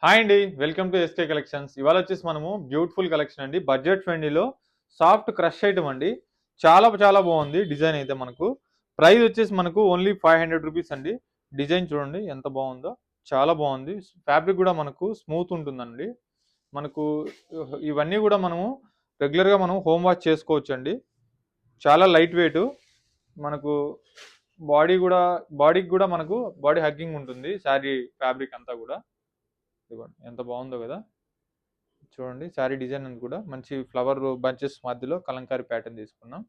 Hi అండి. Welcome to SK collections. ఇవాళ వచ్చేసి మనము బ్యూటిఫుల్ కలెక్షన్ అండి. బడ్జెట్ ఫ్రెండ్లీలో సాఫ్ట్ క్రష్ ఐటమ్ అండి. చాలా చాలా బాగుంది డిజైన్ అయితే మనకు. ప్రైస్ వచ్చేసి మనకు ఓన్లీ 500 రూపీస్ అండి. డిజైన్ చూడండి ఎంత బాగుందో. చాలా బాగుంది. ఫ్యాబ్రిక్ కూడా మనకు స్మూత్ ఉంటుందండి. మనకు ఇవన్నీ కూడా మనము రెగ్యులర్గా మనం హోమ్ వాష్ చేసుకోవచ్చు అండి. చాలా లైట్ వెయిట్. మనకు బాడీకి కూడా మనకు బాడీ హగ్గింగ్ ఉంటుంది. శారీ ఫ్యాబ్రిక్ అంతా కూడా. ఇదిగోండి ఎంత బాగుందో కదా. చూడండి శారీ డిజైన్ అని కూడా మంచి ఫ్లవర్ బంచెస్ మధ్యలో కలంకారీ ప్యాటర్న్ తీసుకున్నాం.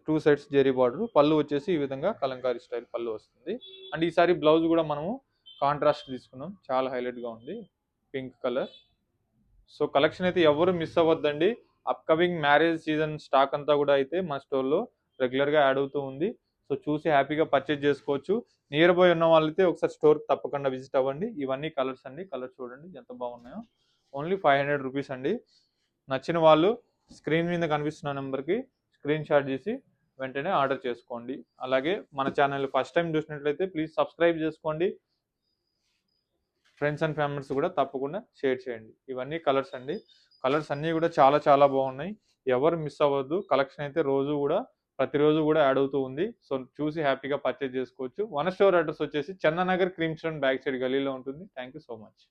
2 సైడ్స్ జెరీ బార్డర్, పళ్ళు వచ్చేసి ఈ విధంగా కలంకారీ స్టైల్ పళ్ళు వస్తుంది. అండ్ ఈసారి బ్లౌజ్ కూడా మనము కాంట్రాస్ట్ తీసుకున్నాం. చాలా హైలైట్ గా ఉంది, పింక్ కలర్. సో కలెక్షన్ అయితే ఎవరు మిస్ అవ్వద్దండి. అప్కమింగ్ మ్యారేజ్ సీజన్ స్టాక్ అంతా కూడా అయితే మా స్టోర్లో రెగ్యులర్గా యాడ్ అవుతూ ఉంది. సో చూసి హ్యాపీగా పర్చేజ్ చేసుకోవచ్చు. నియర్ బై ఉన్న వాళ్ళైతే ఒకసారి స్టోర్ తప్పకుండా విజిట్ అవ్వండి. ఇవన్నీ కలర్స్ అండి. కలర్ చూడండి ఎంత బాగున్నాయో. ఓన్లీ 500 రూపీస్ అండి. నచ్చిన వాళ్ళు స్క్రీన్ మీద కనిపిస్తున్న నెంబర్కి స్క్రీన్ షాట్ చేసి వెంటనే ఆర్డర్ చేసుకోండి. అలాగే మన ఛానల్ ఫస్ట్ టైం చూసినట్లయితే ప్లీజ్ సబ్స్క్రైబ్ చేసుకోండి. ఫ్రెండ్స్ అండ్ ఫ్యామిలీస్ కూడా తప్పకుండా షేర్ చేయండి. ఇవన్నీ కలర్స్ అండి. కలర్స్ అన్నీ కూడా చాలా చాలా బాగున్నాయి. ఎవరు మిస్ అవ్వద్దు. కలెక్షన్ అయితే ప్రతిరోజు కూడా యాడ్ అవుతూ ఉంది. సో చూసి హ్యాపీగా పర్చేజ్ చేసుకోవచ్చు. వన్ స్టోర్ అడ్రస్ వచ్చేసి Chandanagar cream stone back side గలీలో ఉంటుంది. Thank you so much.